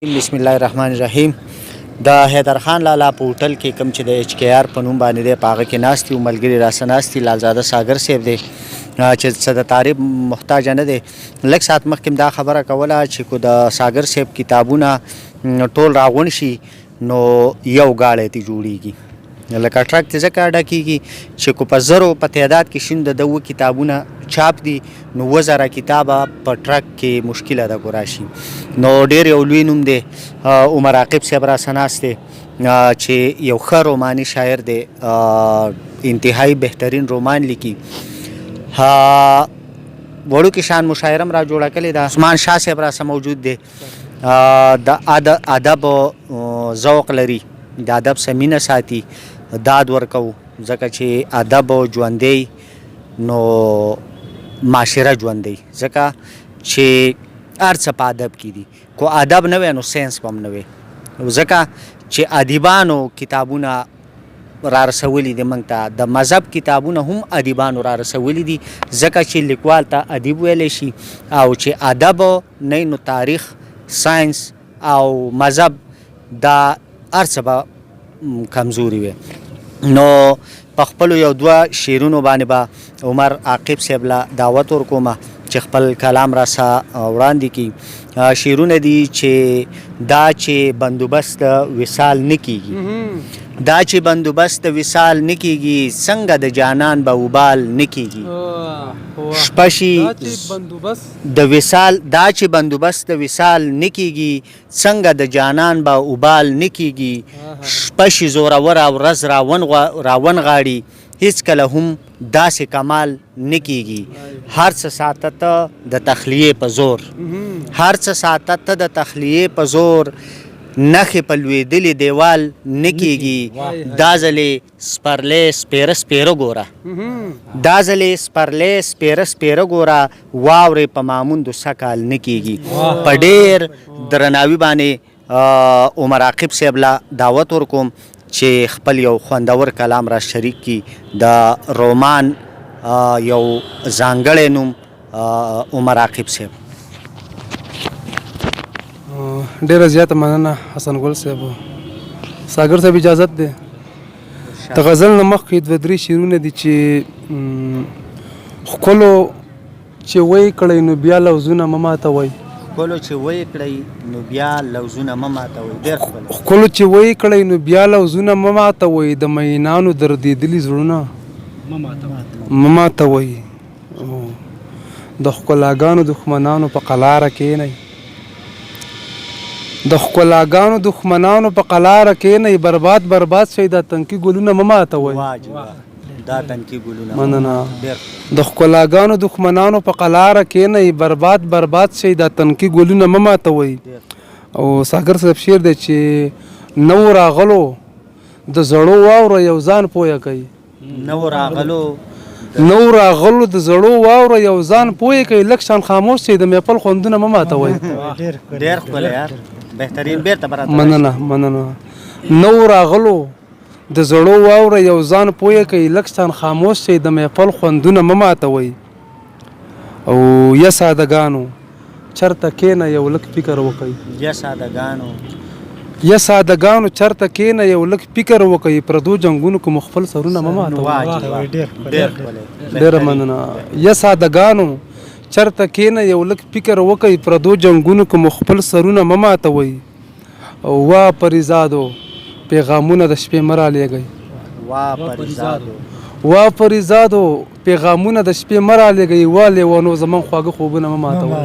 بسم الله الرحمن الرحیم. د حیدرخان لالا په هوټل کې کوم چې د ایچ کې آر په نوم باندې دی په هغه کې ناست یو ملګري راسه ناست دي لالزاده ساګر صاحب دی چې څه د تعریف محتاجه نه دی. لږ ساعت مخکې دا خبره کوله چې کو د ساګر صاحب کتابونه ټول راغونډ شي نو یو گاړی ته جوړیږي لکه ټرک ته ځکه اډه کېږي چې کو په زرو په تعداد کې شین د اوه کتابونه چاپ دي نو 2000 کتابه په ټرک کې مشکله ده کو راشي. نو ډېر یو لوی نوم دی عمر عاقب صاحب راسه ناست دی چې یو ښه روماني شاعر دی انتهایی بهترین رومان لیکي. وړوکې شان مشاعره هم را جوړه کړې ده. عثمان شاه صاحب راسه موجود دی د ادب ذوق لري د ادب سمینه ساتي داد ورکو ځکه چې ادب ژوندی نو معاشره ژوندی ځکه چې هر څه په ادب کې دي کو ادب نه وي نو ساینس به هم نه وي ځکه چې ادیبانو کتابونه را رسولي دي موږ ته د مذهب کتابونه هم ادیبانو را رسولي دي ځکه چې لیکوال ته ادیب ویلی شي او چې ادب نه نو تاریخ ساینس او مذهب دا هر څه به کمزوري وي. نو په خپلو یو دوه شعرونو باندې به عمر عاقب صاحب له دعوت ورکومه چې خپل کلام راسه وړاندې کړي. شعرونه دي چې دا چې بندوبست وصال نه کېږي دا چې بندوبست وصال نه کېږي څنګه د جانان به وبال نه کېږي شپه شي د وصال دا چې بندوبست وصال نه کېږي څنګه د جانان به وبال نه کېږي شپه شي زوروره او ورځ راونغاړي هیڅکله هم داسې کمال نه کېږي هر څه ساته ته د تخلیې په زور هر څه ساته ته د تخلیې په زور نښې په لوېدلې دیوال نه کېږي دا ځلې سپرلی سپېره سپېره ګوره دا ځلې سپرلی سپېره سپېره ګوره واورې په ماموندو سږکال نه کېږي. په ډېر درناوي باندې عمر عاقب صاحب له دعوت ورکوم چې خپل یو خوندور کلام را شریک کی د رومان یو ځانګړی نوم عمر عاقب صاحب. ډیره زیاته مننه حسن ګل صاحب. ساګر صاحب اجازت دی د غزل نه مخکې دوه درې شعرونه دي چې ښکلو چې وی کړی نو بیا لوظونه مه ماتوئ ښکلو چې وی کړی نو بیا لوظونه مه ماتوئ ډېر ښکلی ښکلو چې وی کړی نو بیا لوظونه مه ماتوئ د مینانو دردېدلي زړونه مه ماتوئ د ښکلاګانو دښمنانو په قلاره کښېنئ د ښکلاګانو دښمنانو په قلاره کښېنئ برباد شئ دا تنکي ګلونه مه ماتوئ دا تنکي ګلونه مننه د ښکلاګانو دښمنانو په قلاره کښېنئ برباد شئ دا تنکي ګلونه مه ماتوئ. او ساګر صاحب شعر دی چې نو راغلو د زړو واوره یو ځان پویه کوي نو راغلو د زړو واوره یو ځان پویه کوي لږ شان خاموش شئ د میپل خوندونه مه ماتوئ. ډېر ښکلی یار بهترین بیرته به راته مننه نو راغلو د زړو واوره یو ځان پویه کوي لږ شان خاموش شئ د محفل خوندونه مه ماتوئ. او یا سادهګانو چرته کښېنه یو لږ فکر وکئ یا سادهګانو چرته کښېنه یو لږ فکر وکئ پردو جنګونو کې مو خپل سرونه مه ماتوئ. ډېره مننه. یا سادهګانو چرته کښېنه یو لږ فکر وکئ پردو جنګونو کې مو خپل سرونه مه ماتوئ. او وا پریزادو پیغامونه د شپې مه رالیږئ وا پریزادو پیغامونه د شپې مه رالیږئ وا لیونو زموږ خواږه خوبونه مه ماتوئ.